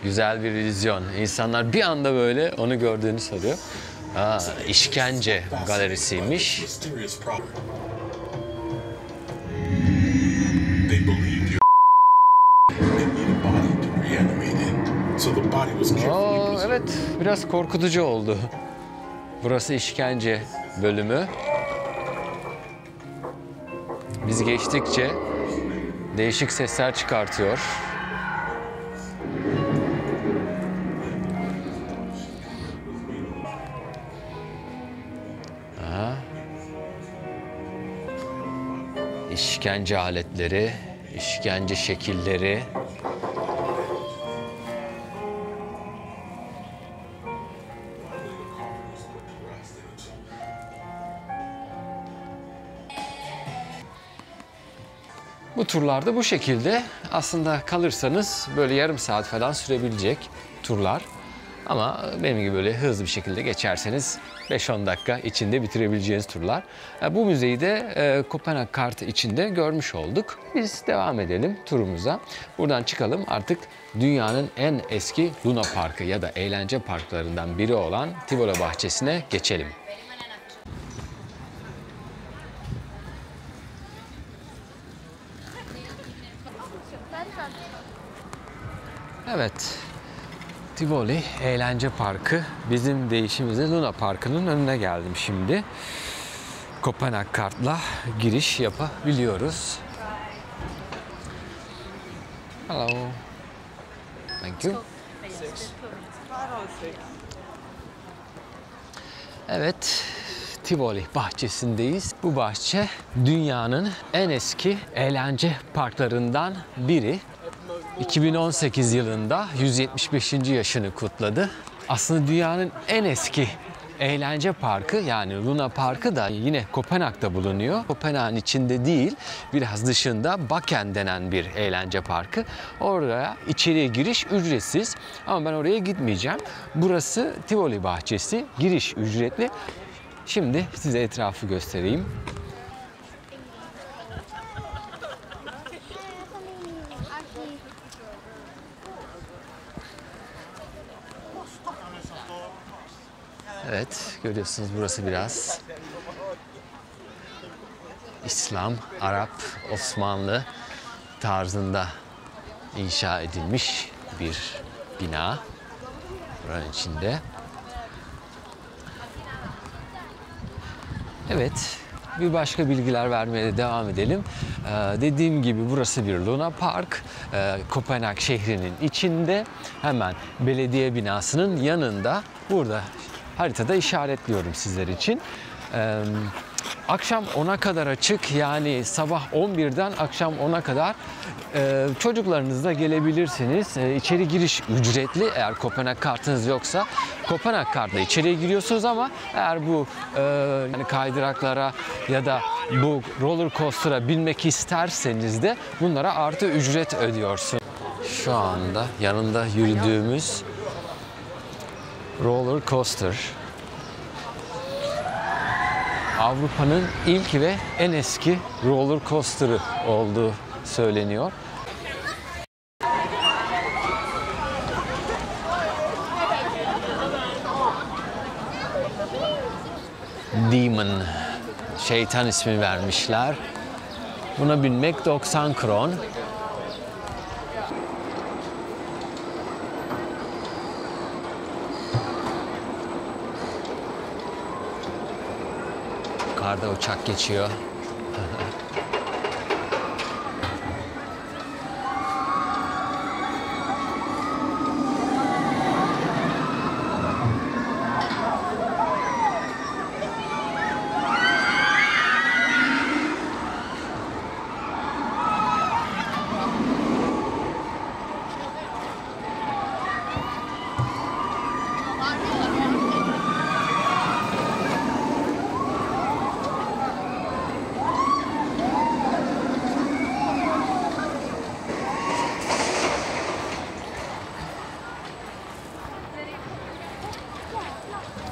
A: Güzel bir illüzyon. İnsanlar bir anda böyle onu gördüğünü sanıyor. İşkence galerisiymiş. Evet, biraz korkutucu oldu. Burası işkence bölümü. Biz geçtikçe değişik sesler çıkartıyor. İşkence aletleri, işkence şekilleri. Bu turlarda bu şekilde. Aslında kalırsanız böyle yarım saat falan sürebilecek turlar. Ama benim gibi böyle hızlı bir şekilde geçerseniz 5-10 dakika içinde bitirebileceğiniz turlar. Bu müzeyi de Kopenhag kartı içinde görmüş olduk. Biz devam edelim turumuza. Buradan çıkalım, artık dünyanın en eski Luna Parkı ya da eğlence parklarından biri olan Tivoli bahçesine geçelim. Evet, Tivoli Eğlence Parkı, bizim deyişimizde Luna Parkı'nın önüne geldim şimdi. Kopenhag kartla giriş yapabiliyoruz. Hello. Thank you. Evet, Tivoli bahçesindeyiz. Bu bahçe dünyanın en eski eğlence parklarından biri. 2018 yılında 175. yaşını kutladı. Aslında dünyanın en eski eğlence parkı, yani Luna Parkı da yine Kopenhag'da bulunuyor. Kopenhag'ın içinde değil, biraz dışında Bakken denen bir eğlence parkı. Oraya içeriye giriş ücretsiz ama ben oraya gitmeyeceğim. Burası Tivoli bahçesi, giriş ücretli. Şimdi size etrafı göstereyim. Evet, görüyorsunuz burası biraz İslam, Arap, Osmanlı tarzında inşa edilmiş bir bina buranın içinde. Evet, bir başka bilgiler vermeye devam edelim. Dediğim gibi burası bir Luna Park. Kopenhag şehrinin içinde, hemen belediye binasının yanında. Burada haritada işaretliyorum sizler için. Akşam 10'a kadar açık, yani sabah 11'den akşam 10'a kadar çocuklarınızla gelebilirsiniz. İçeri giriş ücretli eğer Kopenhag kartınız yoksa. Kopenhag kartla içeriye giriyorsunuz ama eğer bu yani kaydıraklara ya da bu roller coaster'a binmek isterseniz de bunlara artı ücret ödüyorsunuz. Şu anda yanında yürüdüğümüz roller coaster Avrupa'nın ilk ve en eski roller coaster'ı olduğu söyleniyor. Demon, şeytan ismi vermişler. Buna binmek 90 kron. Yukarıda uçak geçiyor.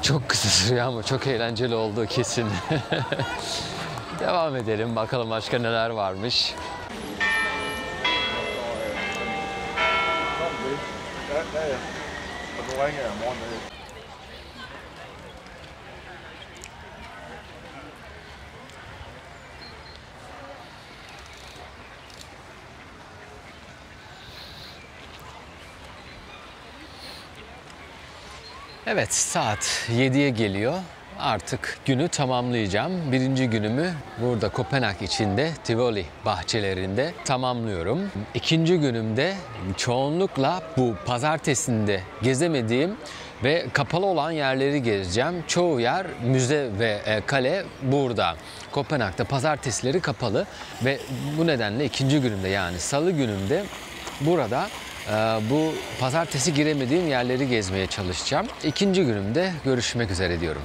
A: Çok kısa sürüyor ama çok eğlenceli olduğu kesin. Devam edelim, bakalım başka neler varmış. Evet, saat 7'ye geliyor. Artık günü tamamlayacağım. Birinci günümü burada Kopenhag içinde Tivoli bahçelerinde tamamlıyorum. İkinci günümde çoğunlukla bu pazartesinde gezemediğim ve kapalı olan yerleri gezeceğim. Çoğu yer, müze ve kale burada. Kopenhag'da pazartesileri kapalı ve bu nedenle ikinci günümde, yani salı günümde burada bu pazartesi giremediğim yerleri gezmeye çalışacağım. İkinci günümde görüşmek üzere diyorum.